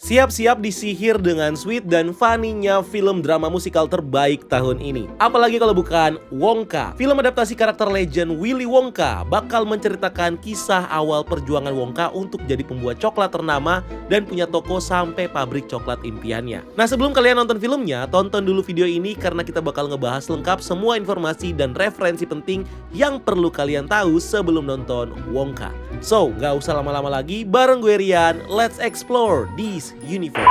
Siap-siap disihir dengan sweet dan funny-nya film drama musikal terbaik tahun ini. Apalagi kalau bukan Wonka. Film adaptasi karakter legend Willy Wonka bakal menceritakan kisah awal perjuangan Wonka untuk jadi pembuat coklat ternama dan punya toko sampai pabrik coklat impiannya. Nah, sebelum kalian nonton filmnya, tonton dulu video ini karena kita bakal ngebahas lengkap semua informasi dan referensi penting yang perlu kalian tahu sebelum nonton Wonka. So, nggak usah lama-lama lagi, bareng gue Rian, let's explore this universe.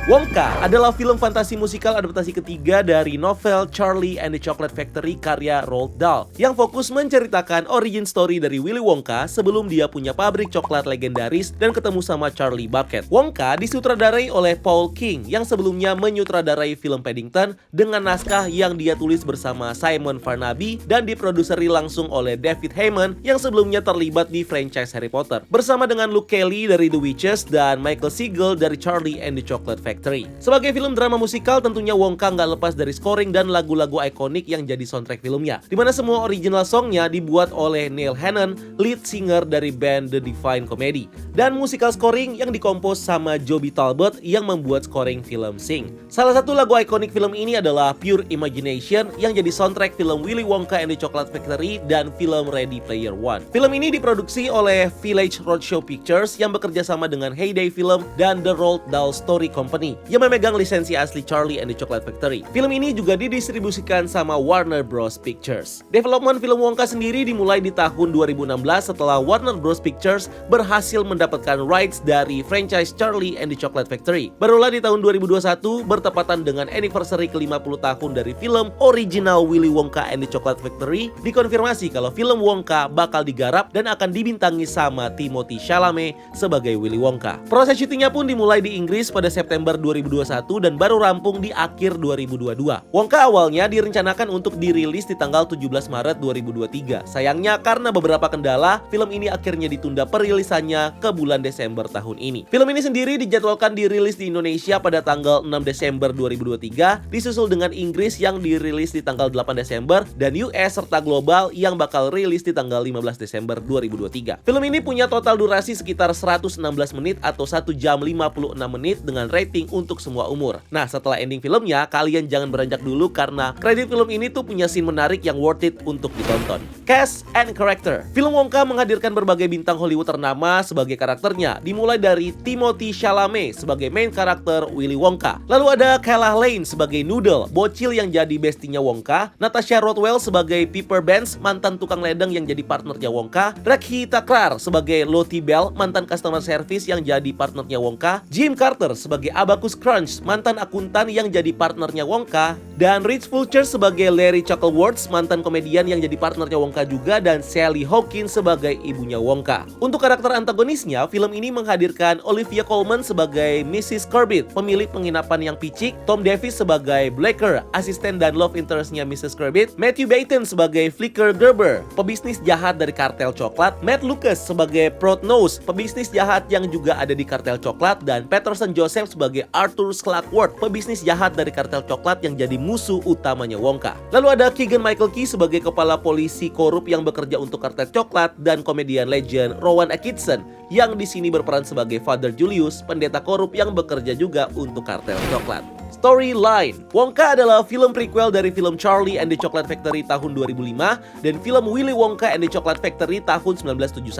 Wonka adalah film fantasi musikal adaptasi ketiga dari novel Charlie and the Chocolate Factory karya Roald Dahl yang fokus menceritakan origin story dari Willy Wonka sebelum dia punya pabrik coklat legendaris dan ketemu sama Charlie Bucket. Wonka disutradarai oleh Paul King yang sebelumnya menyutradarai film Paddington dengan naskah yang dia tulis bersama Simon Farnaby dan diproduseri langsung oleh David Heyman yang sebelumnya terlibat di franchise Harry Potter bersama dengan Luke Kelly dari The Witches dan Michael Siegel dari Charlie and the Chocolate Factory. Sebagai film drama musikal, tentunya Wonka nggak lepas dari scoring dan lagu-lagu ikonik yang jadi soundtrack filmnya, dimana semua original songnya dibuat oleh Neil Hannon, lead singer dari band The Divine Comedy, dan musikal scoring yang dikompos sama Joby Talbot yang membuat scoring film Sing. Salah satu lagu ikonik film ini adalah Pure Imagination yang jadi soundtrack film Willy Wonka and the Chocolate Factory dan film Ready Player One. Film ini diproduksi oleh Village Roadshow Pictures yang bekerja sama dengan Heyday Film dan The Roald Dahl Story Company yang memegang lisensi asli Charlie and the Chocolate Factory. Film ini juga didistribusikan sama Warner Bros. Pictures. Development film Wonka sendiri dimulai di tahun 2016 setelah Warner Bros. Pictures berhasil mendapatkan rights dari franchise Charlie and the Chocolate Factory. Barulah di tahun 2021 bertepatan dengan anniversary ke-50 tahun dari film original Willy Wonka and the Chocolate Factory, dikonfirmasi kalau film Wonka bakal digarap dan akan dibintangi sama Timothée Chalamet sebagai Willy Wonka. Proses syutingnya pun dimulai di Inggris pada September 2021 dan baru rampung di akhir 2022. Wonka awalnya direncanakan untuk dirilis di tanggal 17 Maret 2023. Sayangnya karena beberapa kendala, film ini akhirnya ditunda perilisannya ke bulan Desember tahun ini. Film ini sendiri dijadwalkan dirilis di Indonesia pada tanggal 6 Desember 2023, disusul dengan Inggris yang dirilis di tanggal 8 Desember dan US serta global yang bakal rilis di tanggal 15 Desember 2023. Film ini punya total durasi sekitar 116 menit atau 1 jam 56 menit dengan rating untuk semua umur. Nah, setelah ending filmnya, kalian jangan beranjak dulu karena kredit film ini tuh punya scene menarik yang worth it untuk ditonton. Cast and Character. Film Wonka menghadirkan berbagai bintang Hollywood ternama sebagai karakternya, dimulai dari Timothée Chalamet sebagai main karakter Willy Wonka. Lalu ada Kayla Lane sebagai Noodle, bocil yang jadi bestinya Wonka, Natasha Rothwell sebagai Pepper Benz, mantan tukang ledeng yang jadi partnernya Wonka, Rekhi Takrar sebagai Lottie Bell, mantan customer service yang jadi partnernya Wonka, Jim Carter sebagai Abacus Crunch, mantan akuntan yang jadi partnernya Wonka, dan Rich Fulcher sebagai Larry Chuckleworth, mantan komedian yang jadi partnernya Wonka juga, dan Sally Hawkins sebagai ibunya Wonka. Untuk karakter antagonisnya, film ini menghadirkan Olivia Colman sebagai Mrs. Corbett, pemilik penginapan yang picik, Tom Davis sebagai Blacker, asisten dan love interestnya Mrs. Corbett, Matthew Baton sebagai Flicker Gerber, pebisnis jahat dari kartel coklat, Matt Lucas sebagai Proudnose, pebisnis jahat yang juga ada di kartel coklat, dan Peterson Joseph sebagai Arthur Schlagworth, pebisnis jahat dari kartel coklat yang jadi musuh utamanya Wonka. Lalu ada Keegan Michael Key sebagai kepala polisi korup yang bekerja untuk kartel coklat dan komedian legend Rowan Atkinson yang di sini berperan sebagai Father Julius, pendeta korup yang bekerja juga untuk kartel coklat. Storyline. Wonka adalah film prequel dari film Charlie and the Chocolate Factory tahun 2005 dan film Willy Wonka and the Chocolate Factory tahun 1971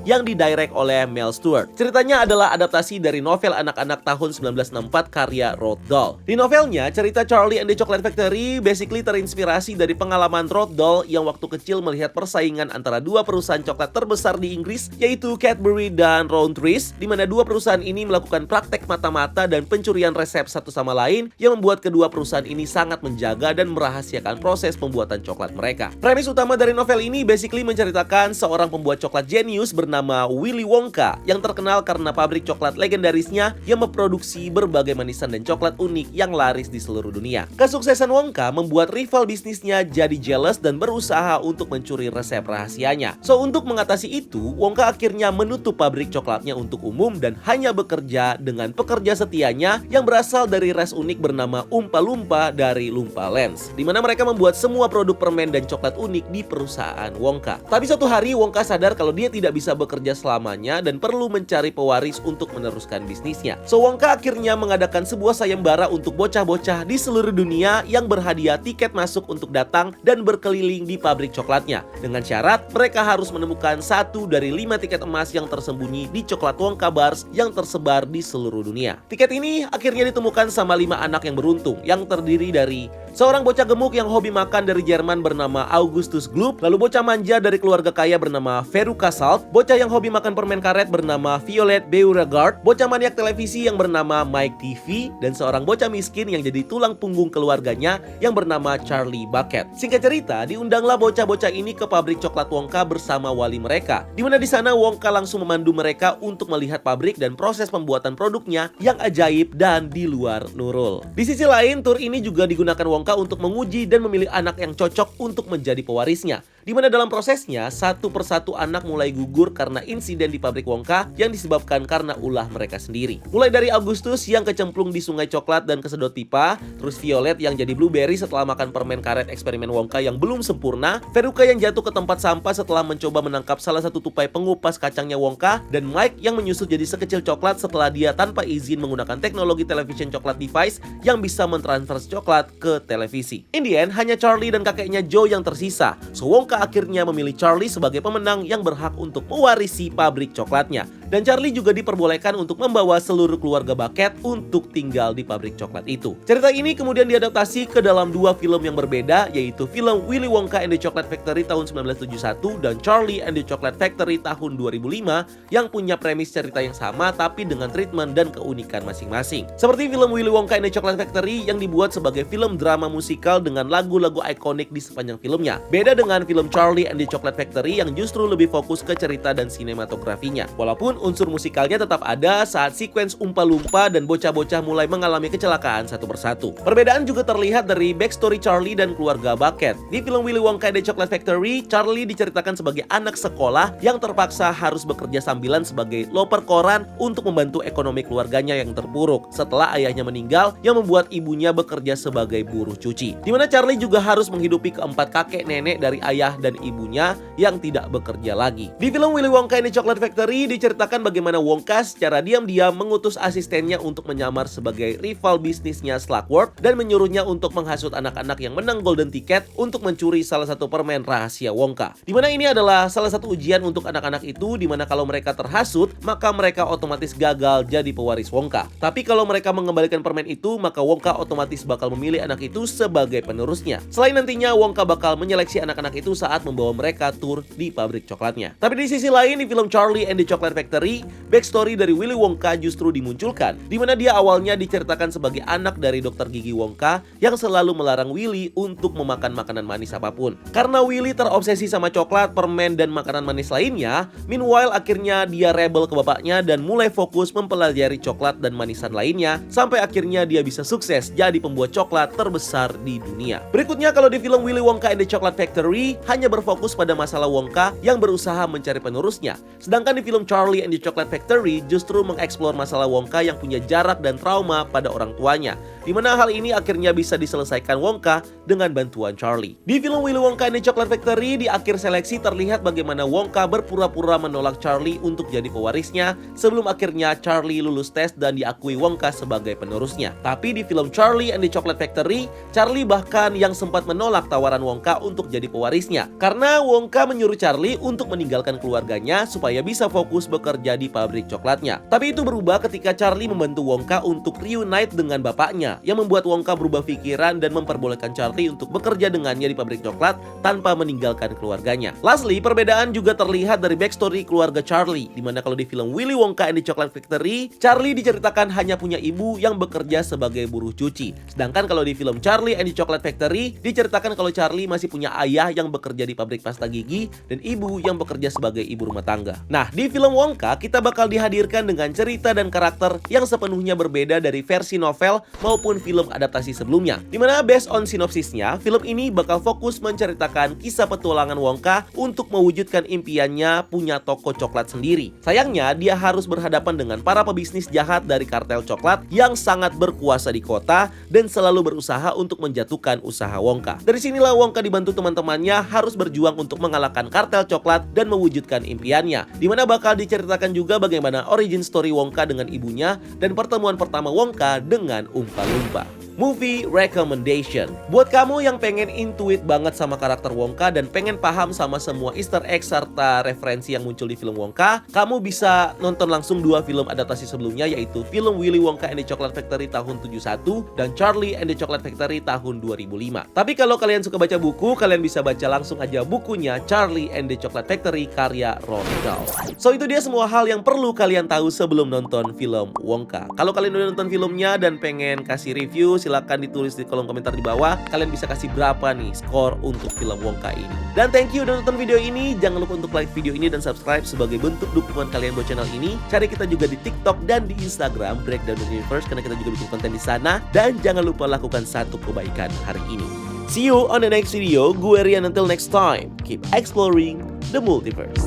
yang didirect oleh Mel Stuart. Ceritanya adalah adaptasi dari novel anak-anak tahun 1964 karya Roald Dahl. Di novelnya, cerita Charlie and the Chocolate Factory basically terinspirasi dari pengalaman Roald Dahl yang waktu kecil melihat persaingan antara dua perusahaan coklat terbesar di Inggris, yaitu Cadbury dan Roundtrees, di mana dua perusahaan ini melakukan praktek mata-mata dan pencurian resep satu sama lain lain yang membuat kedua perusahaan ini sangat menjaga dan merahasiakan proses pembuatan coklat mereka. Premis utama dari novel ini basically menceritakan seorang pembuat coklat jenius bernama Willy Wonka yang terkenal karena pabrik coklat legendarisnya yang memproduksi berbagai manisan dan coklat unik yang laris di seluruh dunia. Kesuksesan Wonka membuat rival bisnisnya jadi jealous dan berusaha untuk mencuri resep rahasianya. So, untuk mengatasi itu, Wonka akhirnya menutup pabrik coklatnya untuk umum dan hanya bekerja dengan pekerja setianya yang berasal dari ras unik bernama Oompa Loompa dari Loompa Lands, di mana mereka membuat semua produk permen dan coklat unik di perusahaan Wonka. Tapi suatu hari Wonka sadar kalau dia tidak bisa bekerja selamanya dan perlu mencari pewaris untuk meneruskan bisnisnya. So, Wonka akhirnya mengadakan sebuah sayembara untuk bocah-bocah di seluruh dunia yang berhadiah tiket masuk untuk datang dan berkeliling di pabrik coklatnya, dengan syarat mereka harus menemukan 1 dari 5 tiket emas yang tersembunyi di coklat Wonka Bars yang tersebar di seluruh dunia. Tiket ini akhirnya ditemukan sama 5 anak yang beruntung, yang terdiri dari seorang bocah gemuk yang hobi makan dari Jerman bernama Augustus Gloop, lalu bocah manja dari keluarga kaya bernama Veruca Salt, bocah yang hobi makan permen karet bernama Violet Beauregard, bocah maniak televisi yang bernama Mike TV, dan seorang bocah miskin yang jadi tulang punggung keluarganya yang bernama Charlie Bucket. Singkat cerita, diundanglah bocah-bocah ini ke pabrik coklat Wonka bersama wali mereka, di mana di sana Wonka langsung memandu mereka untuk melihat pabrik dan proses pembuatan produknya yang ajaib dan di luar nurul. Di sisi lain, tur ini juga digunakan Wonka untuk menguji dan memilih anak yang cocok untuk menjadi pewarisnya, di mana dalam prosesnya satu persatu anak mulai gugur karena insiden di pabrik Wonka yang disebabkan karena ulah mereka sendiri. Mulai dari Augustus yang kecemplung di sungai coklat dan kesedot pipa, terus Violet yang jadi blueberry setelah makan permen karet eksperimen Wonka yang belum sempurna, Veruca yang jatuh ke tempat sampah setelah mencoba menangkap salah satu tupai pengupas kacangnya Wonka, dan Mike yang menyusut jadi sekecil coklat setelah dia tanpa izin menggunakan teknologi television coklat device yang bisa mentransfer coklat ke televisi. In the end, hanya Charlie dan kakeknya Joe yang tersisa. So, Wonka akhirnya memilih Charlie sebagai pemenang yang berhak untuk mewarisi pabrik coklatnya. Dan Charlie juga diperbolehkan untuk membawa seluruh keluarga Bucket untuk tinggal di pabrik coklat itu. Cerita ini kemudian diadaptasi ke dalam 2 film yang berbeda, yaitu film Willy Wonka and the Chocolate Factory tahun 1971 dan Charlie and the Chocolate Factory tahun 2005 yang punya premis cerita yang sama tapi dengan treatment dan keunikan masing-masing. Seperti film Willy Wonka and the Chocolate Factory yang dibuat sebagai film drama musikal dengan lagu-lagu ikonik di sepanjang filmnya. Beda dengan film Charlie and the Chocolate Factory yang justru lebih fokus ke cerita dan sinematografinya. Walaupun unsur musikalnya tetap ada saat sequence Oompa Loompa dan bocah-bocah mulai mengalami kecelakaan satu persatu. Perbedaan juga terlihat dari backstory Charlie dan keluarga Bucket. Di film Willy Wonka and the Chocolate Factory, Charlie diceritakan sebagai anak sekolah yang terpaksa harus bekerja sambilan sebagai loper koran untuk membantu ekonomi keluarganya yang terpuruk setelah ayahnya meninggal yang membuat ibunya bekerja sebagai buruh cuci. Di mana Charlie juga harus menghidupi keempat kakek nenek dari ayah dan ibunya yang tidak bekerja lagi. Di film Willy Wonka and the Chocolate Factory diceritakan bagaimana Wonka secara diam-diam mengutus asistennya untuk menyamar sebagai rival bisnisnya Slugworth dan menyuruhnya untuk menghasut anak-anak yang menang golden ticket untuk mencuri salah satu permen rahasia Wonka. Di mana ini adalah salah satu ujian untuk anak-anak itu, di mana kalau mereka terhasut, maka mereka otomatis gagal jadi pewaris Wonka. Tapi kalau mereka mengembalikan permen itu, maka Wonka otomatis bakal memilih anak itu sebagai penerusnya. Selain nantinya Wonka bakal menyeleksi anak-anak itu saat membawa mereka tur di pabrik coklatnya. Tapi di sisi lain, di film Charlie and the Chocolate Factory, backstory dari Willy Wonka justru dimunculkan, di mana dia awalnya diceritakan sebagai anak dari dokter gigi Wonka yang selalu melarang Willy untuk memakan makanan manis apapun. Karena Willy terobsesi sama coklat, permen, dan makanan manis lainnya, meanwhile akhirnya dia rebel ke bapaknya dan mulai fokus mempelajari coklat dan manisan lainnya, sampai akhirnya dia bisa sukses jadi pembuat coklat terbesar di dunia. Berikutnya, kalau di film Willy Wonka and the Chocolate Factory hanya berfokus pada masalah Wonka yang berusaha mencari penerusnya, sedangkan di film Charlie and the Chocolate Factory justru mengeksplor masalah Wonka yang punya jarak dan trauma pada orang tuanya, di mana hal ini akhirnya bisa diselesaikan Wonka dengan bantuan Charlie. Di film Willy Wonka and the Chocolate Factory, di akhir seleksi terlihat bagaimana Wonka berpura-pura menolak Charlie untuk jadi pewarisnya sebelum akhirnya Charlie lulus tes dan diakui Wonka sebagai penerusnya. Tapi di film Charlie and the Chocolate Factory, Charlie bahkan yang sempat menolak tawaran Wonka untuk jadi pewarisnya karena Wonka menyuruh Charlie untuk meninggalkan keluarganya supaya bisa fokus bekerja bekerja di pabrik coklatnya. Tapi itu berubah ketika Charlie membantu Wonka untuk reunite dengan bapaknya, yang membuat Wonka berubah pikiran dan memperbolehkan Charlie untuk bekerja dengannya di pabrik coklat tanpa meninggalkan keluarganya. Lastly, perbedaan juga terlihat dari backstory keluarga Charlie, dimana kalau di film Willy Wonka and the Chocolate Factory, Charlie diceritakan hanya punya ibu yang bekerja sebagai buruh cuci. Sedangkan kalau di film Charlie and the Chocolate Factory, diceritakan kalau Charlie masih punya ayah yang bekerja di pabrik pasta gigi dan ibu yang bekerja sebagai ibu rumah tangga. Nah, di film Wonka, kita bakal dihadirkan dengan cerita dan karakter yang sepenuhnya berbeda dari versi novel maupun film adaptasi sebelumnya. Dimana based on sinopsisnya, film ini bakal fokus menceritakan kisah petualangan Wonka untuk mewujudkan impiannya punya toko coklat sendiri. Sayangnya, dia harus berhadapan dengan para pebisnis jahat dari kartel coklat yang sangat berkuasa di kota dan selalu berusaha untuk menjatuhkan usaha Wonka. Dari sinilah Wonka dibantu teman-temannya harus berjuang untuk mengalahkan kartel coklat dan mewujudkan impiannya. Dimana bakal diceritakan juga bagaimana origin story Wonka dengan ibunya dan pertemuan pertama Wonka dengan Oompa Loompa. Movie recommendation. Buat kamu yang pengen intuit banget sama karakter Wonka dan pengen paham sama semua easter egg serta referensi yang muncul di film Wonka, kamu bisa nonton langsung dua film adaptasi sebelumnya, yaitu film Willy Wonka and the Chocolate Factory tahun 71 dan Charlie and the Chocolate Factory tahun 2005. Tapi kalau kalian suka baca buku, kalian bisa baca langsung aja bukunya Charlie and the Chocolate Factory karya Roald Dahl. So itu dia semua hal yang perlu kalian tahu sebelum nonton film Wonka. Kalau kalian udah nonton filmnya dan pengen kasih review, silahkan ditulis di kolom komentar di bawah. Kalian bisa kasih berapa nih skor untuk film Wonka ini. Dan thank you udah nonton video ini. Jangan lupa untuk like video ini dan subscribe sebagai bentuk dukungan kalian buat channel ini. Cari kita juga di TikTok dan di Instagram Breakdown the Universe, karena kita juga bikin konten di sana. Dan jangan lupa lakukan satu kebaikan hari ini. See you on the next video. Gue Rian, until next time. Keep exploring the multiverse.